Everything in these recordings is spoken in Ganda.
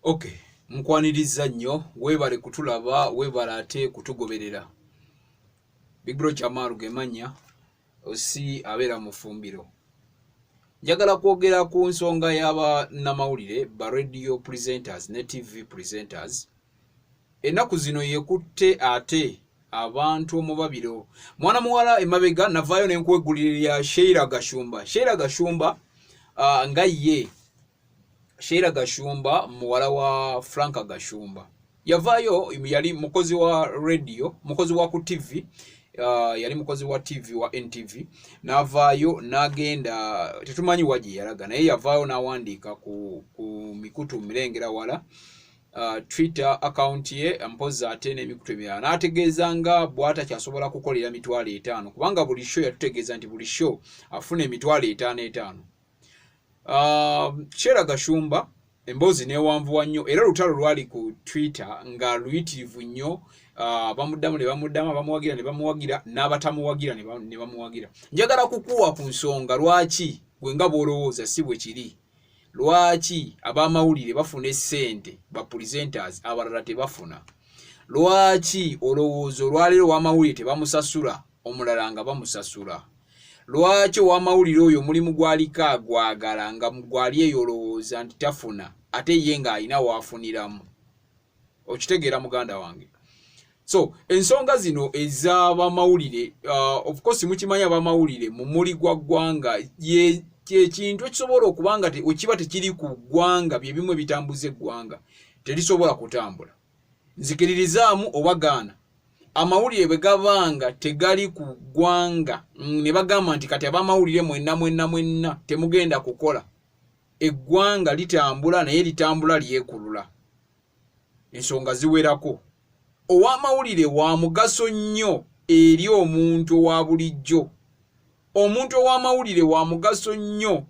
Okay, nkwaniriza nnyo weebale kutulaba weebale ate kutugoberera. Big Bro Kyamaaru gemanya osi abeera mu ffumbiro. Njagala kwogera ku nsonga y'aba nnamawulire ba radio presenters ne TV presenters. Ennaku zino yekutte ate abantu omubabiro. Mwana muwala emabega navaayo ne nkwegulirira Sheila Gashumba. Sheila Gashumba nga ye Sheila Gashumba muwala wa Franka Gashumba yavaayo yali mukozi wa radio, mukozi wa ku TV, yali mukozi wa TV wa NTV, navaayo nagenda tetumanyi waji yalaga naye yavaayo nawandiika ku mikutu mirengera wala Twitter account ye ampoza ate n'emikutu ebirala n'ategeeza nga bw'ata kyasobola kukolera mitwalo 5 kubanga buli show yatutegeeza nti buli show afuna emitwalo 5. Sheila Gashumba emboozi newanvuwa nnyo era lutalo lwali ku Twitter nga luyitirivu nnyo. Bamuddamu ne bamuddamu, abamuwagira ne bamuwagira, n'abatamuwagira ne bamuwagira. Njagala kukuwa ku nsonga lwaki gwe nga bw'olowooza si bwe kiri. Lwaki abamawulire bafuna essente ba presenters abalala tebafuna? Lwaki olowooza olwaleero w'amawulire tebamusasula omulala nga bamusasula? Lwaki ow'amawulire oyo mulimu gwaliko agwagala nga gwali eyo olowooza nti tafuna ate ye ng'alina waafuniramu? Okitegeera muganda wange. So ensonga zino ez'abamawulire, of course mukimanya abamawulire mu muli gwa ggwanga kintu ekisobola okubanga okiba tekiri ku ggwanga bye bimu ebitambuza eggwanga terisobola kutambula. Nzikiririzaamu obagaana amawulire bwe gabanga tegali ku ggwanga ne bagamba nti kati abamawulire mwenna temugenda kukola, eggwanga litambula naye litambula lyekulula. Ensonga ziwerako. Ow'amawulire wa mugaso nnyo eri omuntu owa bulijjo. Omuntu ow'amawulire wa mugaso nnyo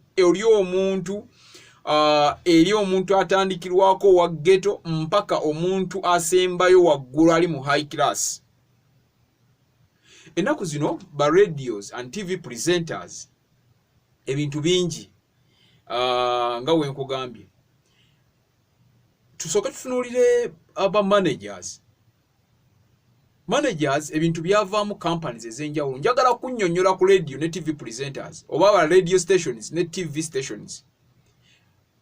eri omuntu atandikirwako wa ghetto mpaka omuntu asembayo waggulu ali mu high class. Ennaku zino ba radios and TV presenters ebintu bingi nga wenkugambye. Tusooke tutunuulire aba managers. Managers ebintu byavaamu companies ez'enjawulo. Njagala kunnyonnyola ku radio ne TV presenters oba ba radio stations ne TV stations.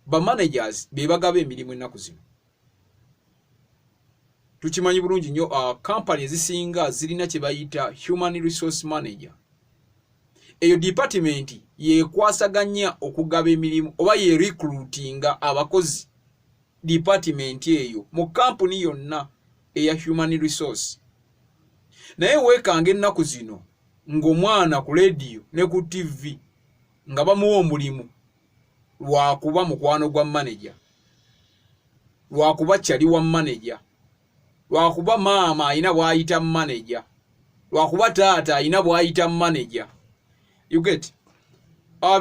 Ba managers be bagaba emirimu ennaku zino. Tukimanyi bulungi nnyo company ezisinga zirina kye bayita human resource manager. Eyo department yekwasaganya okugaba emirimu oba ye recruitinga abakozi. Department eyo mu company yonna eya human resource. Naye weekanga ennaku zino ng'omwana ku radio ne ku TV nga bamuwa omulimu lwakuba mukwano gwa manager, lwakuba kyali wa manager, lwakuba maama ayina bw'ayita manager, lwakuba taata ayina bw'ayita manager. You get?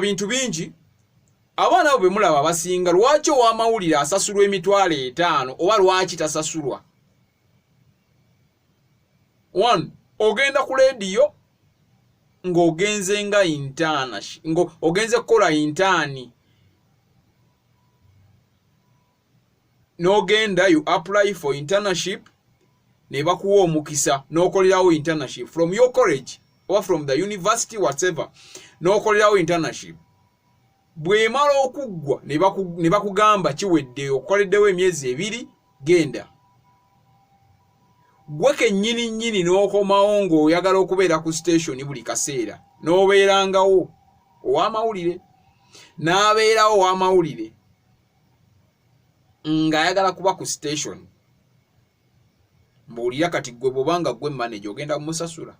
Bintu bingi abaana abo bwe mulaba basinga. Lwaki ow'amawulire asasulwa emitwalo 5 oba lwaki tasasulwa? One, ogenda ku radio ng'ogenze nga ogenze kukola intani. N'ogenda you apply for internship ne bakuwa omukisa n'okolerawo internship from your college or from the university whatever, n'okolerawo internship. Bw'emala okuggwa ne bakugamba kiwedde okoleddewo emyezi 2 genda. Gwe kennyini n'okomawo ng'oyagala okubeera ku station buli kaseera n'obeerangawo ow'amawulire, n'abeerawo ow'amawulire ng'ayagala kuba ku station. Mbuulira kati gwe bw'obanga gwe manager ogenda kumusasula?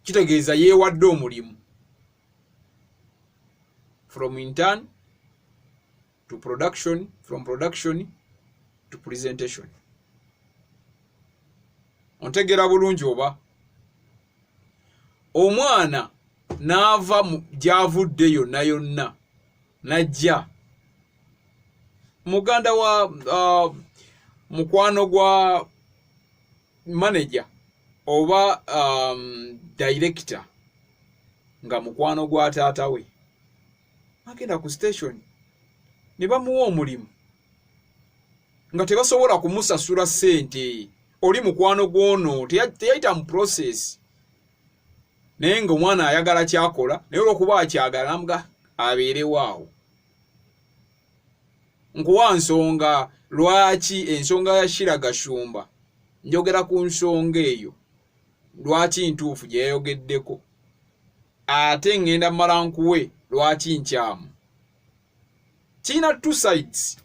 Kitegeeza yeewadde omulimu. From intern to production, from production to presentation. Ontegera bulungi oba? Omwana n'ava gy'avudde yonna n'ajja muganda wa mukwano gwa manager oba director nga mukwano gwa taata we agenda ku station ne bamuwa omulimu nga tebasobola kumusasula ssente. Oli mukwano gwono teyayita mu process naye nga omwana ayagala kyakola naye olwokuba akyagala namuga abeerewo awo. Nkuwa nsonga lwaki ensonga ya Shira Gashumba njogera ku nsonga eyo lwaki ntuufu gye yayogeddeko ate ngenda mmala nkuwe lwaki nkyamu. Kina two sides.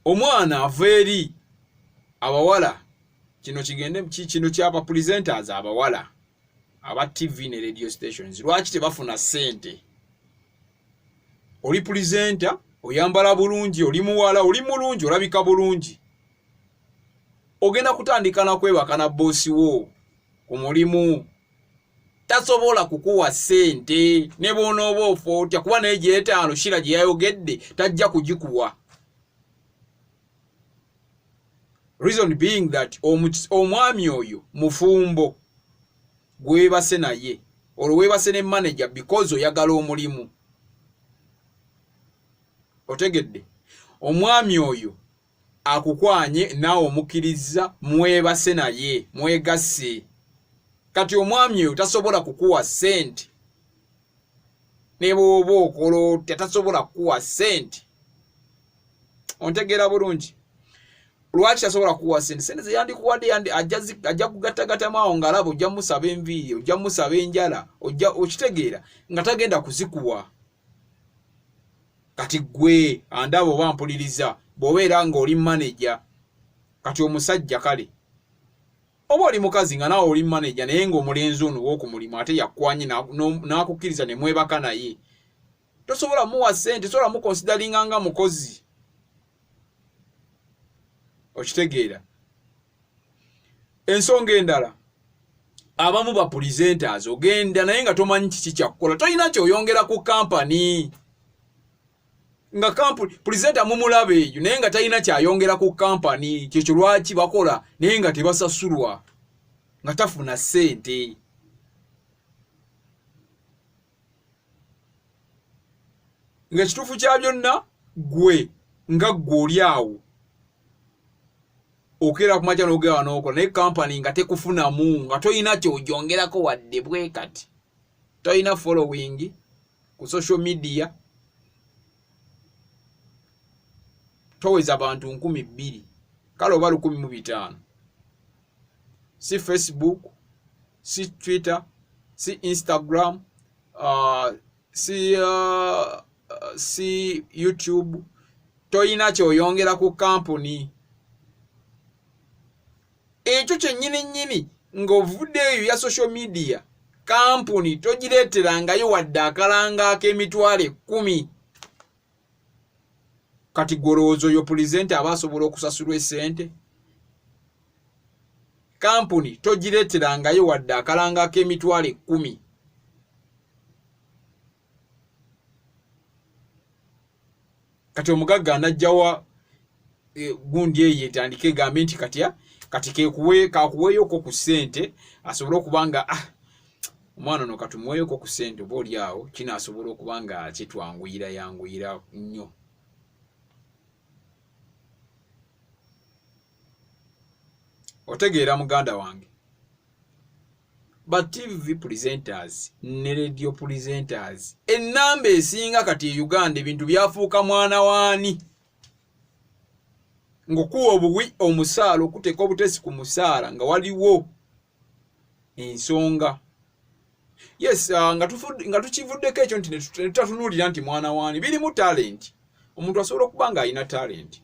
Omwana ava eri abawala kino kyaba presenters abawala aba TV ne radio stations lwaki tebafuna ssente. Oli presenter oyambala bulungi oli muwala oli mulungi olabika bulungi ogenda kutandika na kwebaka na bosi wo ku mulimu tasobola kukuwa ssente ne bonooba ofotya kuba naye gyetaano Shira gye yayogedde tajja kugikuwa. Reason being that omwami oyo mufumbo gwebase naye olwebase ne manager because oyagala omulimu. Otegedde omwami oyo akukwanye naawe omukkiriza mwebase naye mwegasse. Kati omwami oyo tasobola kukuwa ssente ne bw'oba okola tasobola kukuwa ssente. Ontegeera bulungi. Lwaki tasobola kukuwa ssente? Ssente ze yandikuwadde ajja kugattagattamu awo ng'alaba ojja musaba enviiri ojja musaba enjala okitegeera nga tagenda kuzikuwa. Kati gwe andaba oba mpuliriza bw'obeera ng'oli manager kati omusajja kale oba oli mukazi nga naawe oli manager naye ng'omulenzi ono w'okumulimu ate yakwanye n'akukkiriza ne mwebaka naye tosobola muwa ssente tosobola mukonsideringa nga mukozi. Okitegeera. Ensonga endala abamu ba presenters ogenda naye nga tomanyi kiki kyakukola tolina kyoyongera ku kampani nga presenter mumulaba eyo naye nga talina kyayongera ku kampani kyekyo lwaki bakola naye nga tebasasulwa nga tafuna ssente. Ng'ekituufu kya byonna gwe nga gwe oli awo okera kumakya n'ogera n'okola naye kampani nga tekufunamu nga tolina kyogyongerako wadde bwe kati tolina following ku social media toweza abantu 2,000 kale oba 1,500 si Facebook si Twitter si Instagram si YouTube tolina kyoyongera ku kampuni ekyo kyennyini ng'ovudde eyo ya social media kampuni togireeterangayo wadde akalanga ak'emitwalo 10. Kati golowooza oyo presenter aba asobola okusasulwa essente? Kampuni togireeterangayo wadde akalanga ak'emitwalo 10. Kati omugagga anajjawa gundi eyo etandike egambe nti kati kakuweeyoko ku ssente asobole okuba nga omwana ono katumuweeyoko ku ssente oba oli awo kinaasobola okuba nga kitwanguyira yanguyira nnyo. Otegeera muganda wange ba TV presenters ne radio presenters ennamba esinga kati e Uganda ebintu byafuuka mwana waani ng'okuwa obuwi omusaala okuteeka obutesi ku musaala nga waliwo ensonga. Yes, nga tukivuddeko ekyo nti netutatunuulira nti mwana waani birimu talent. Omuntu asobola okuba ng'alina talent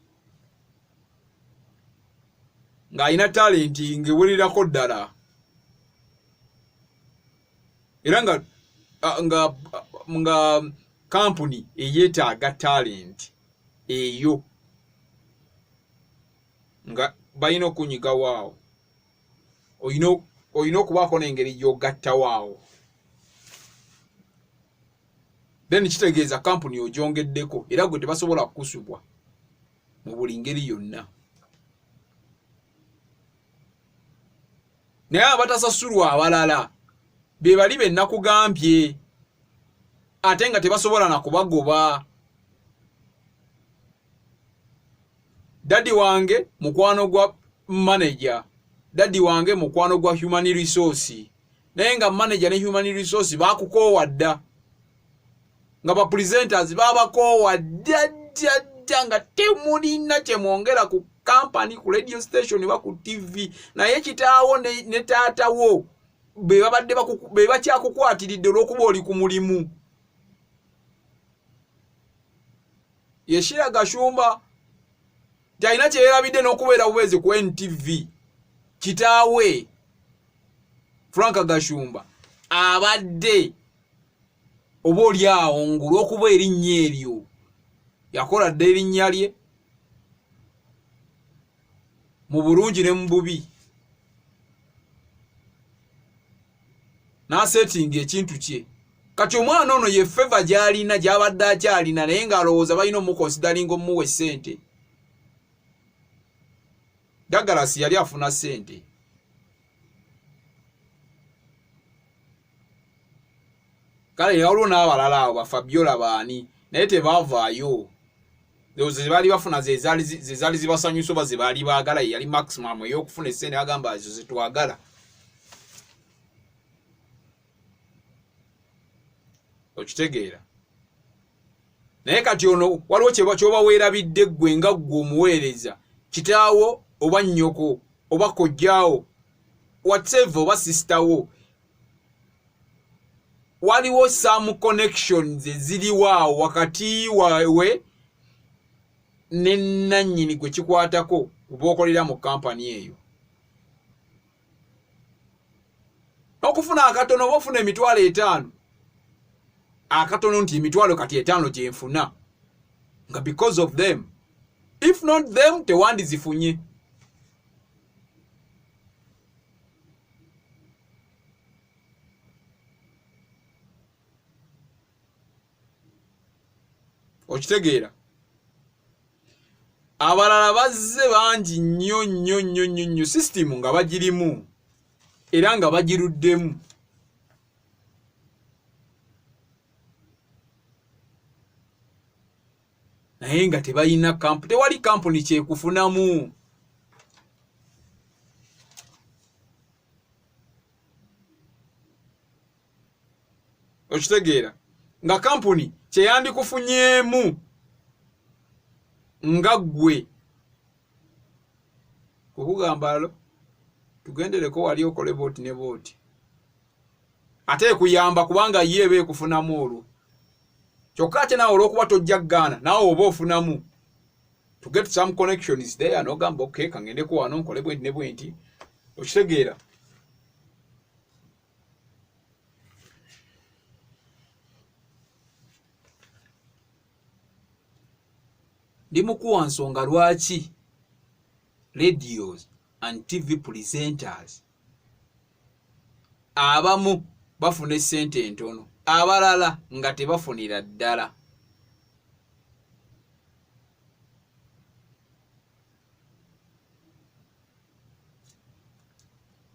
ng'alina talenti ng'ewererako ddala era nga kampuni eyeetaaga talenti eyo nga balina okunyiga waawo olina okubaako n'engeri gy'ogatta waawo then kitegeeza kampuni ogyongeddeko era gwe tebasobola kukusubwa mu buli ngeri yonna. Naye abatasasulwa abalala be bali be nakugambye ate nga tebasobola na kubagoba. Daddy wange mukwano gwa manager, daddy wange mukwano gwa human resource, naye nga manager ne human resource bakukowadda nga ba presenters babakowadda nga temulina kyemwongera ku company, ku radio station wa ku TV, naye kitaawo ne taatawo be bakyakukwatiridde olw'okuba oli ku mulimu. Yeshira Gashumba talina kyeyerabidde n'okubeera bubeezi ku NTV. Kitaawe Frank Gashumba abadde oba oli awo ng'olw'okuba erinnya eryo yakola dda erinnya lye mu bulungi ne mu bubi, n'asetinga ekintu kye. Kati omwana ono ye feva gy'alina gy'abadde akyalina, naye ng'alowooza balina omukonsidalinga omuwa essente. Douglas yali afuna ssente. Kale waliwo n'abalala abo Fabiola baani naye tebaavaayo. Ze baali bafuna ze zaali zibasanyusa oba ze baali baagala, yali maximum ey'okufuna essente agamba ezo ze twagala. Okitegeera? Naye kati ono waliwo ky'oba weerabidde ggwe nga ggwe omuweereza kitaawo oba nnyoko oba kojjaawo whatever oba sistawo, waliwo some connections eziriwaawo wakati wawe ne nannyini gwe kikwatako oba okolera mu kampani eyo. Okufuna akatono oba ofuna emitwalo 5, akatono nti emitwalo kati 5 gye nfuna nga because of them, if not them tewandizifunye. Okitegeera? Abalala bazze bangi nnyo system nga bagirimu era nga bagiruddemu. Naye nga tebalina tewali kampuni kyekufunamu. Okitegeera? Nga kampuni kyeyandikufunyemu nga ggwe kukugamba lo tugendereko wali okole booti ne booti, ate kuyamba kubanga ye ebe kufunamu olwo. Kyokka ate naawe olw'okuba tojja kugaana naawe oba ofunamu to get some connections there, n'ogamba okay kangendeko wano nkole bwenti ne bwenti. Okitegeera? Ndi mukuwa nsonga lwaki radios and TV presenters abamu bafuna essente entono, abalala nga tebafunira ddala.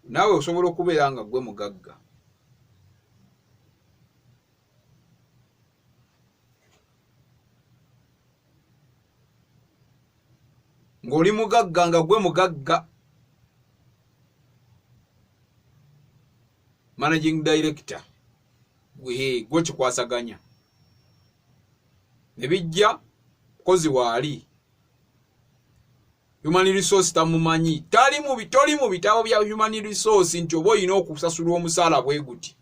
Naawe osobola okubeera nga gwe mugagga. Ng'oli mugagga nga gwe mugagga, managing director gwe kikwasaganya ne bijja kozi waali human resource tamumanyi, toli mu bitabo bya human resource nti oba olina okusasulwa omusaala bwe guti,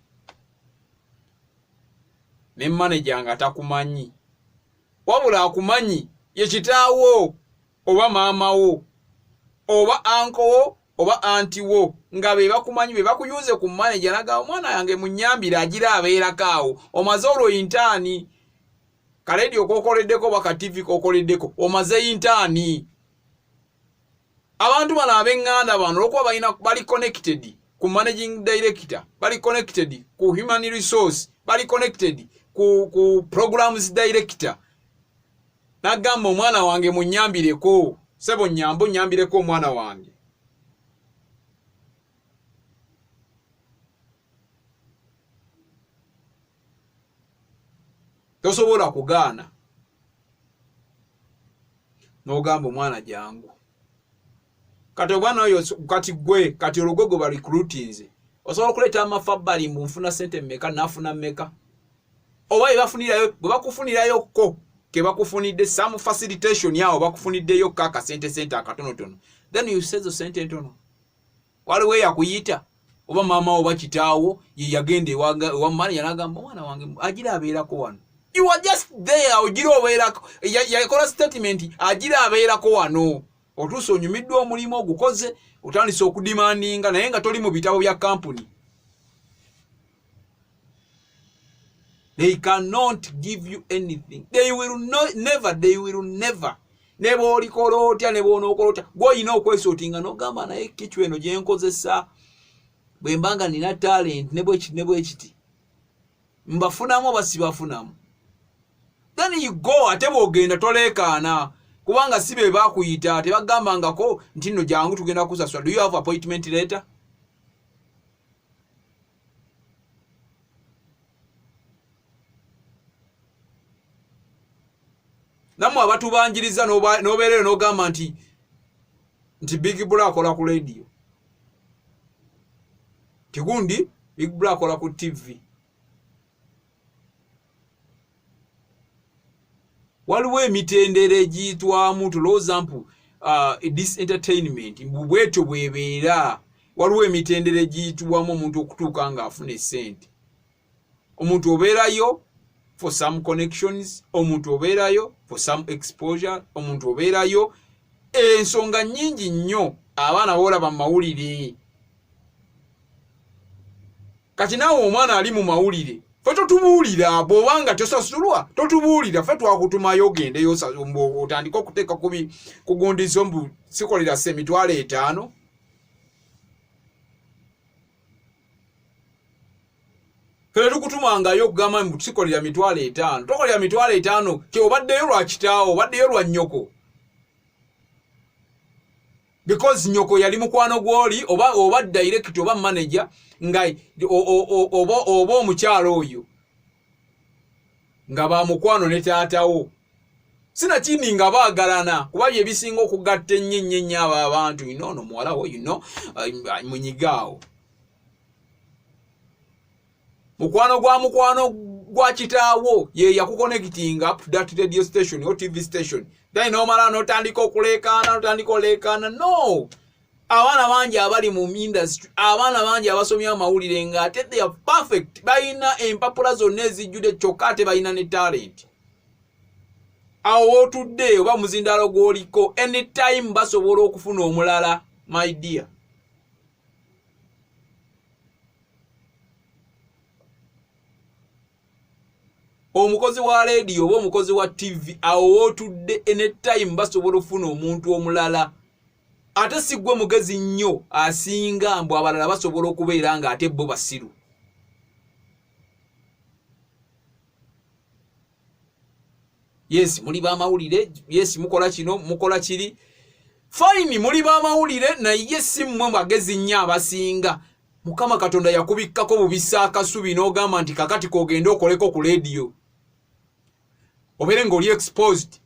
ne manager nga takumanyi, wabula akumanyi ye kitaawo oba maama wo oba anko wo oba anti wo, nga be bakumanyi be bakuyuze ku manager naga omwana yange munyambira agira abeerako awo, omaze olwo intaani kaledio kokoleddeko baka TV kokoleddeko omaze intaani. Abantu bano ab'eŋŋanda bano olwokuba bali connected ku managing director, bali connected ku human resource, bali connected ku programs director, nagamba omwana wange munyambireko, sebo nyambo nyambireko omwana wange. tosobola kugaana n'ogamba omwana jangu kati obwana oyo kati gwe kati olugogo ba recruitinze osobola okuleeta amafabali mu nfuna sente mmeka nafuna mmeka oba bwe bakufunirayo ko ke bakufunidde some facilitation yawo bakufuniddeyo kaka sente akatonotono then you say the sente ntono waliwo yakuyita oba mama oba kitaawo ye yagende wa mani yanagamba omwana wange agira abeerako wano you are just there ogira obeerako yakola statement agira abeerako wano otuusa onyumiddwa omulimu ogukoze otandise okudimandinga naye nga toli mu bitabo bya kampuni. They cannot give you anything. They will never. Nebo likolotya nebo nokolotya. Gw'olina okwesotinga n'ogamba naye kichwa eno gye nkozesa bwe mbanga nina talent nebo ekiti. Mbafunamu basibafunamu. Then you go ate bw'ogenda toleekaana. Kubanga si be bakuyita tebagambangako nti nno jangu tugenda kusasula. Do you have appointment letter? Namwe abatubanjiriza n'obeerero n'ogamba nti Big Brother akola ku radio. Tigundi Big Brother akola ku TV. Waliwo emitendere giyitwamu tulowooza mpu this entertainment bwetyo bwebeera. Waliwo emitendere giyitwamu omuntu okutuuka ng'afuna essente. Omuntu obeerayo for some connections, omuntu obeerayo for some exposure, omuntu obeerayo ensonga nnyingi nnyo abaana boolaba mu mawulire. Kati naawe omwana ali mu mawulire fe totubuulira bw'obanga tosasulwa totubuulira fe twakutumayo ogendeyo otandika okuteeka kugundizo mbu sikolera emitwalo 5. Fe tukutumangayo okugamba mbu tusikolera emitwalo 5. Tokolera emitwalo 5 kye obaddeyo lwa kitaawo obaddeyo lwa nnyoko. Because nyoko yali mukwano gw'oli oba direct oba manager nga oba omukyalo oyo nga ba mukwano ne taatawo. Sina kindi nga baagalana kuba bye bisinga okugatta ennyo abo abantu inono muwala wo munyigaawo. Mukwano gwa kitaawo ye yakuconnectinga up that radio station or TV station. Then nomala notandika okuleekaana no. Abaana bangi abali mu industry, abaana bangi abasomya amawulire nga ate they are perfect. Bayina empapula zonna ezijjudde kyokka ate bayina ne talent. Awo otudde oba muzindalo gw'oliko anytime basobola okufuna omulala my dear. Omukozi wa radio oba omukozi wa TV awo otudde anytime basobola okufuna omuntu omulala. Ate si gwe mugezi nnyo asinga mbu abalala basobola okubeera nga ate bo basiru. Yes, muli b'amawulire, yes mukola kino, mukola kiri. Fine, muli b'amawulire naye si mmwe bagezi nnyo abasinga. Mukama Katonda yakubikkako bubisa akasubi n'ogamba nti kakati kogenda okoleko ku radio. Obeere ng'oli exposed.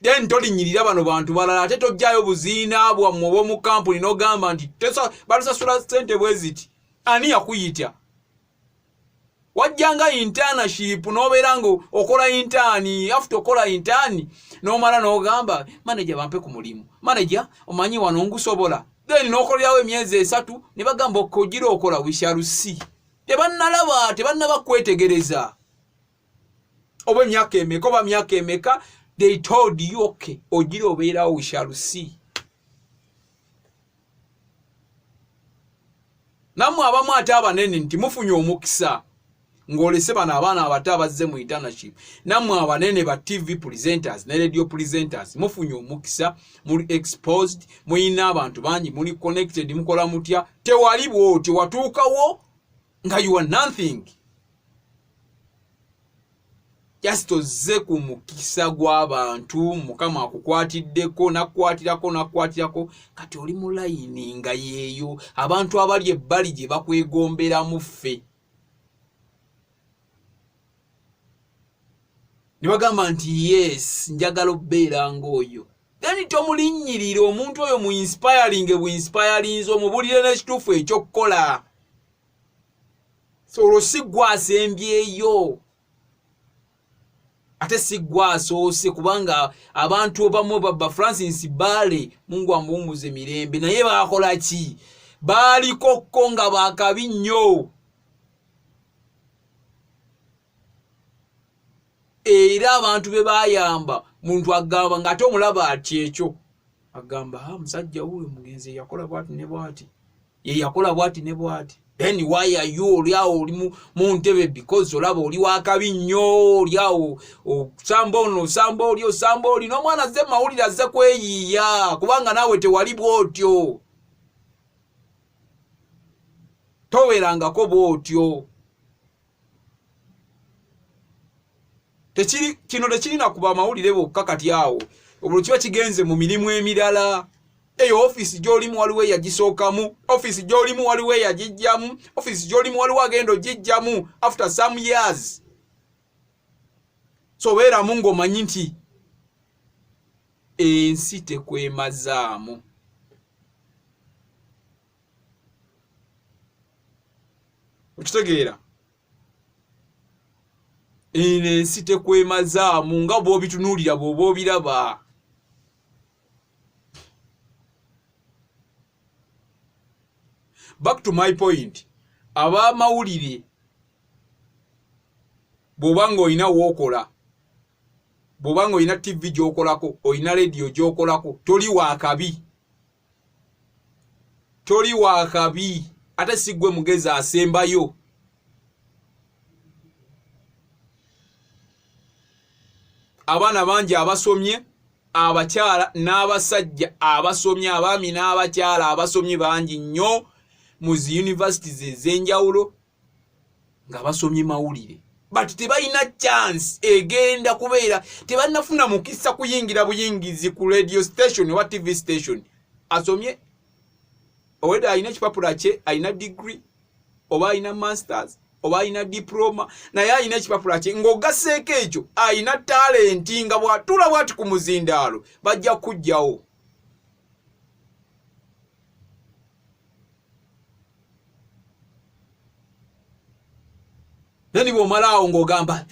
Then tolinyirira bano bantu balala ate tojjayo buziina bwammwe obw'omu kampuni n'ogamba nti balusasula ssente bwe ziti. Ani yakuyita? Wajjanga internship n'obeera nga okola intern, after okola intern n'omala n'ogamba manager bampe ku mulimu. Manager omanyi wano ngusobola. Then n'okolerawo emyezi 3 ne bagamba okkogira okola we shall see. Tebannaba kwetegereza. Oba emyaka emeka oba myaka emeka they told you okay ogira obeerawo we shall see. Nammwe abamu ate abanene nti mufunye omukisa ng'olese bano abaana abato abazze mu internship. Nammwe abanene ba TV presenters ne radio presenters mufunye omukisa, muli exposed, muyina abantu bangi, muli connected, mukola mutya. Tewali bw'otyo watuukawo nga you are nothing. Just ozze ku mukisa gw'abantu Mukama akukwatiddeko nakwatirako kati oli mu layini nga yeeyo abantu abali ebbali gye bakwegomberamu ffe. ne bagamba nti yes njagala obbeera ng'oyo then tomulinnyirira omuntu oyo mu inspiring bu inspiring omubulire n'ekituufu ekyokukola so olwo si gwe asembyeyo ate si gwe asoose kubanga abantu obamu baba Francis Bale Mungu amuwummuze mirembe naye baakola ki baaliko nga baakabi nnyo era abantu be bayamba muntu agamba ngate omulaba ati ekyo agamba musajja wuyo mugenzi yakola bwati ne bwati ye yakola bwati ne bwati then why are you oliawo oli mu ntebe because olaba oli wakabi nnyo oliawo sambo oli n'omwana azze mawulire azze kweyiiya kubanga naawe tewali bwotyo towerangako bwotyo kino tekirina kuba mawulire bokka kati awo obulwo kiba kigenze mu mirimu emirala eyo office gy'olimu waliwo yagisookamu office gy'olimu waliwo yagijjamu office gy'olimu waliwo agenda ogijjamu after some years so beeramu ng'omanyi nti ensi tekwemazaamu okitegeera ensi tekwemazaamu nga bw'obitunuulira bw'oba obiraba back to my point abamawulire bw'obanga olina wookola bw'obanga olina TV gy'okolako olina radio gy'okolako toli waakabi ate si gwe mugezi asembayo abaana bangi abasomye abakyala n'abasajja abasomye abaami n'abakyala abasomye bangi nnyo mu zi universities ez'enjawulo nga basomye mawulire but tebalina chance egenda kubeera tebannafuna mukisa kuyingira buyingizi ku radio station oba TV station asomye oweda alina ekipapula kye alina degree oba alina masters oba alina diploma naye alina ekipapula kye ng'ogasseeko ekyo alina talenti nga bw'atula bw'ati ku muzindaalo bajja kujjawo nani bw'omalaawo ng'ogamba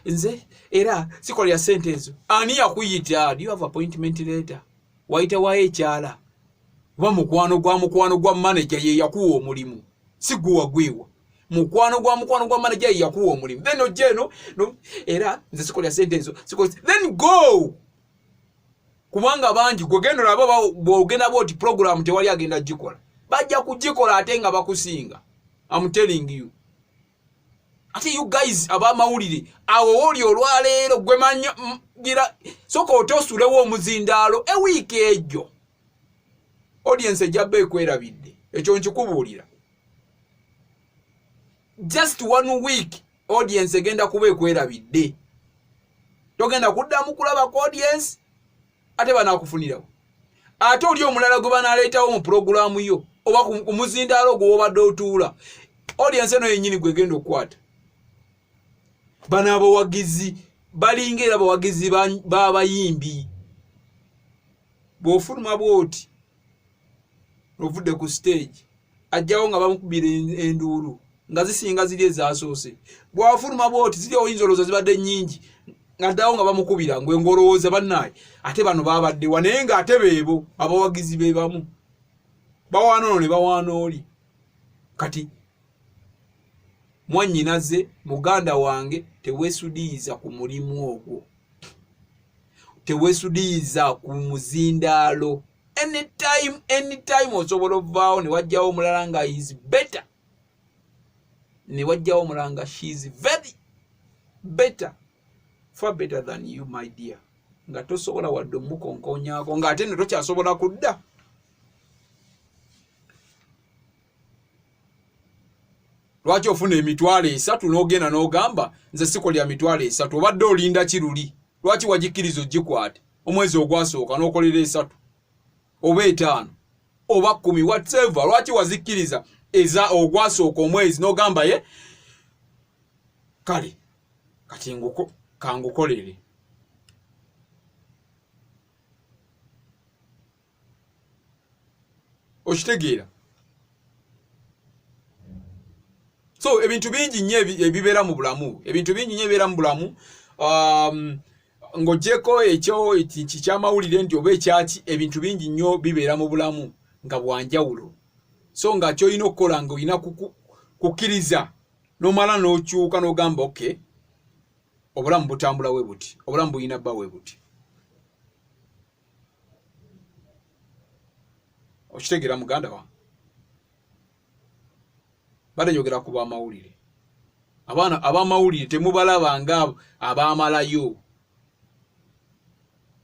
nze era sikolera ssente ezo ani yakuyita do you have appointment letter wayitawayo ekyala oba mukwano gwa manager ye yakuwa omulimu si gwe wagwewa mukwano gwa manager ye yakuwa omulimu then ojeno no era nze sikolera ssente ezo then go kubanga bangi gwegenda olaba bw'ogenda bwoti program tewali agenda gikola bajja kugikola ate nga bakusinga I'm telling you ate you guys abamawulire awo oli olwaleero gwe mangira soko otosulewo omuzindaalo ewiiki ejo audience ejjabba ekwerabidde ekyo nkikubuulira just 1 week audience egenda kuba ekwerabidde togenda kuddamu kulaba ku audience ate banaakufunirawo ate oli omulala gwe banaaleetawo mu puroguramu yo oba ku muzindaalo gwe wobadde otuula audience eno yennyini gwegenda okukwata bano abawagizi balinga era abawagizi b'abayimbi bw'ofuluma bw'oti ovudde ku stage ajjawo nga bamukubira enduulu nga zisinga ziri ezasoose bw'afuluma bw'oti ziri oyinza olowooza zibadde nnyingi ng'addawo nga bamukubira ngwe ng'olowooza bannaaye ate bano baabaddewa naye ng'ate beebo abawagizi be bamu bawaana ono ne bawaana oli kati mwannyinaze muganda wange teweesudiiza ku mulimu ogwo teweesudiiza ku muzindaalo anytime osobola ovaawo ne wajjawo omulala nga is better ne wajjawo omulala nga she is very better far better than you my dear nga tosobola wadde omukonkonyaako ng'ate ne tokyasobola kudda lwaki ofuna emitwalo 3 n'ogenda n'ogamba nze sikolya mitwalo 3 obadde olinda kiruli lwaki wagikkiriza ogikwate omwezi ogwasooka n'okolera 3 oba 5 oba 10 whatever lwaki wazikkiriza eza ogwasooka omwezi n'ogamba ye kale kati nguko kangukolere. Okitegeera. So ebintu bingi nnyo ebibeera mu bulamu, ebintu bingi nnyo ebibeera mu bulamu, ng'oggyeko ekyo kyamawulire nti oba ekyaki, ebintu bingi nnyo bibeera mu bulamu nga bwanjawulo. So nga ky'olina okukola nga olina kukkiriza n'omala n'okyuka n'ogamba okay, obulamu butambula we buti, obulamu bulina bba we buti. Okitegeera muganda wange? Bade njogera ku b'amawulire. Ab'amawulire temubalaba nga abaamalayo.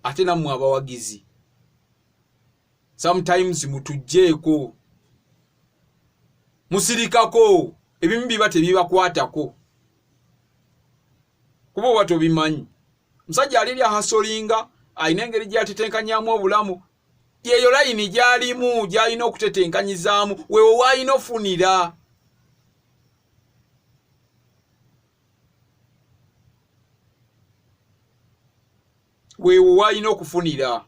Ate nammwe abawagizi. Sometimes mutujjeeko. Musirikako. Ebimu biba tebibakwatako. Kuba oba tobimanyi. Musajja aliri ahasolinga, alina engeri gy'atetenkanyaamu obulamu. Yeyo layini gy'alimu, gy'alina okutetenkanyizaamu, weewo w'alina ofunira. Weewo w'alina okufunira.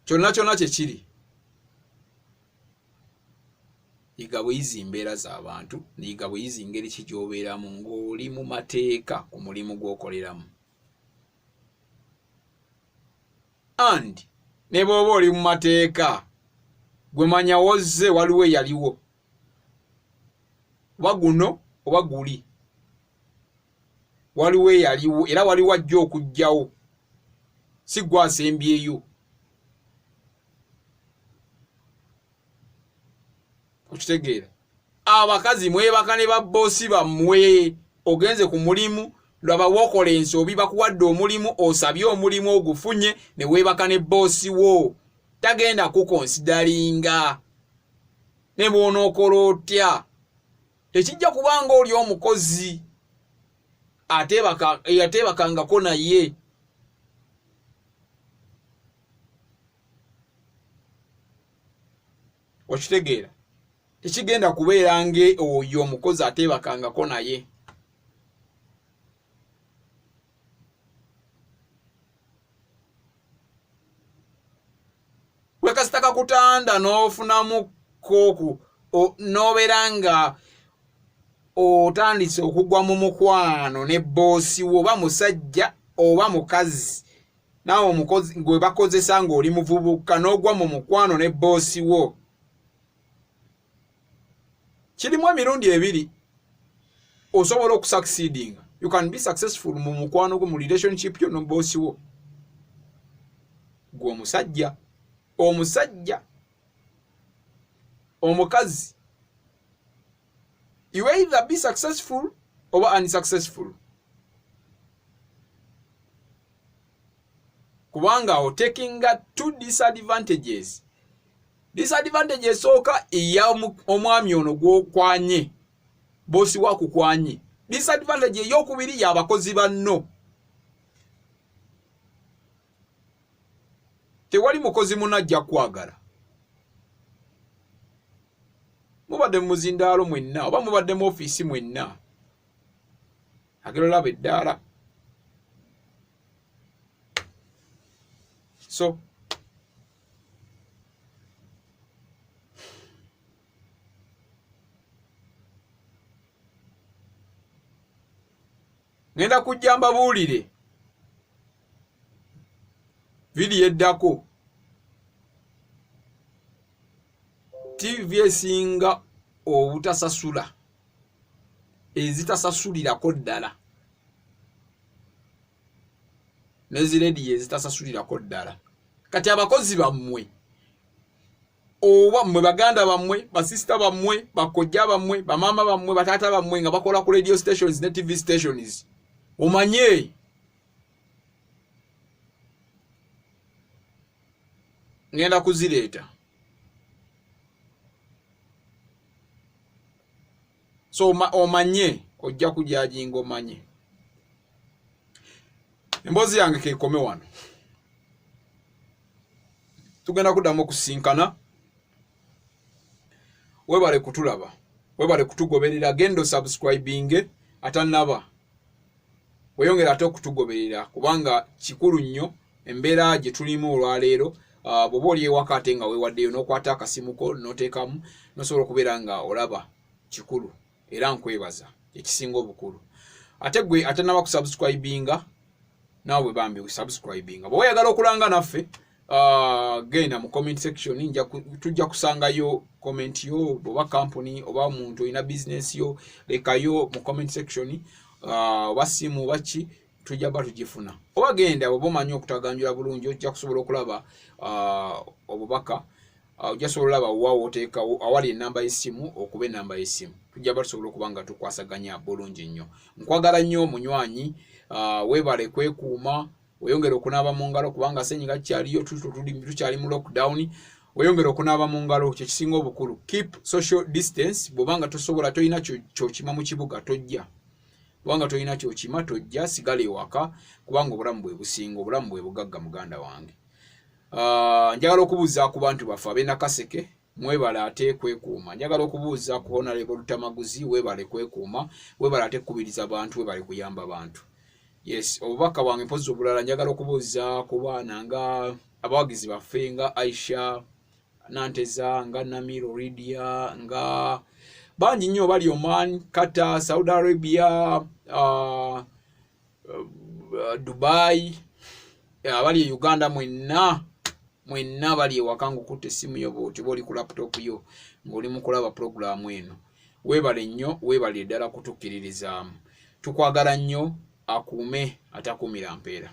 Kyonna kyonna kye kiri. Yiga bweyizi mbeera z'abantu, yiga bweyizi ngeri ki gy'obeeramu ng'oli mu mateeka ku mulimu gw'okoleramu. And ne bw'oba oli mu mateeka, gwe manya wozze waliwo eyaliwo. Oba guno oba guli. Waliwo eyaliwo era waliwo ajja okujjawo. Si gwe asembyeyo. Okitegeera? Abakazi mwebaka ne babboosi bammwe, ogenze ku mulimu, laba wookola ensobi bakuwadde omulimu, osabye omulimu ogufunye, ne weebaka ne boosi wo. Tagenda kukonsidalinga. Ne bw'onookola otya. Tekijja kubanga oli omukozi ateebakangako naye. Okitegeera? Tekigenda kubeera nge oyo omukozi ateebakangako naye. Wekasitaka kutanda n'ofunamu kooku n'obeera nga otandise okugwa mu mukwano ne boosi wo, oba musajja oba mukazi, naawe omukozi gwe bakozesa ng'oli muvubuka n'ogwa mu mukwano ne boosi wo. Kirimu emirundi ebiri osobola okusucceedinga. You can be successful mu mukwano gwo, mu relationship yo ne boosi wo. Gwe omusajja, omukazi. You either be successful or unsuccessful. Kubanga otakinga two disadvantages. Disadvantage esooka eya omwami ono gw'okwanye, boosi wakukwanye. Disadvantage ey'okubiri y'abakozi banno. Tewali mukozi munajja kwagala. Mubadde mu muzindaalo mwenna oba mubadde mu ofiisi mwenna. Agero laba eddaala. So ngenda kujja mbabuulire vidiyo eddako TV esinga obutasasula, ezitasasulirako ddala, n'ezirediyo ezitasasulirako ddala. Kati abakozi bammwe oba mmwe baganda bammwe, basisita bammwe, bakojja bammwe, bamaama bammwe, bataata bammwe nga bakola ku radio stations ne TV stations, omanye ngenda kuzireeta. So omanye ojja kujajinga omanye. emboozi yange kekome wano. Tugenda kuddamu okusinkana. Webale kutulaba, webale kutugoberera, gendo subscribing atanaba. Weyongera ate okutugoberera kubanga kikulu nnyo embeera gye tulimu olwaleero. Bw'oba oli ewaka ate nga weewaddeyo n'okwata akasimuko n'oteekamu n'osobola okubeera nga olaba kikulu era nkwebaza ekisinga obukulu. Ate gwe atanaba kusubscribinga naawe bambi subscribinga. Bwe oyagala okulanga naffe genda mu comment section tujja kusangayo comment yo oba company oba muntu ina business yo lekayo mu comment section wasimu bachi tujja batujifuna. Oba genda obomanyo okutaganjula bulungi ojja kusobola okulaba obubaka ojja kusobola olaba wawo oteeka awali enamba y'essimu okuba enamba y'essimu. Tujja batusobola okubanga tukwasaganya bulungi nnyo. Nkwagala nnyo munywanyi webale kwekuuma. Weyongera okunaaba mu ngalo kubanga senyiga kyaliyo tukyali mu lockdown. Weyongera okunaaba mu ngalo kye kisinga obukulu. Keep social distance. Bw'obanga tosobola toyina kyokima mu kibuga tojja. Bw'obanga toyina kyokima tojja, sigala ewaka kubanga obulamu bwe businga, obulamu bwe bugagga muganda wange. Njagala okubuuza ku bantu baffe ab'Nakaseke mwebale ate kwekuuma. Njagala okubuuza ku Honorable Lutamaguzi webale kwekuuma, webale ate kubiriza abantu, webale kuyamba abantu. Yes, obubaka bwange mpozi obulala njagala okubuuza ku baana nga abawagizi baffe nga Aisha Nanteza nga Namiro Lydia nga bangi nnyo bali Oman, Qatar, Saudi Arabia, Dubai, bali Uganda mwenna bali ewaka ng'okutte essimu yo bw'oti bw'oli ku laptop yo ng'oli mu kulaba programu eno. Weebale nnyo, weebale ddala kutukkiririzaamu. Tukwagala nnyo. Akuume atakuumira mpeera.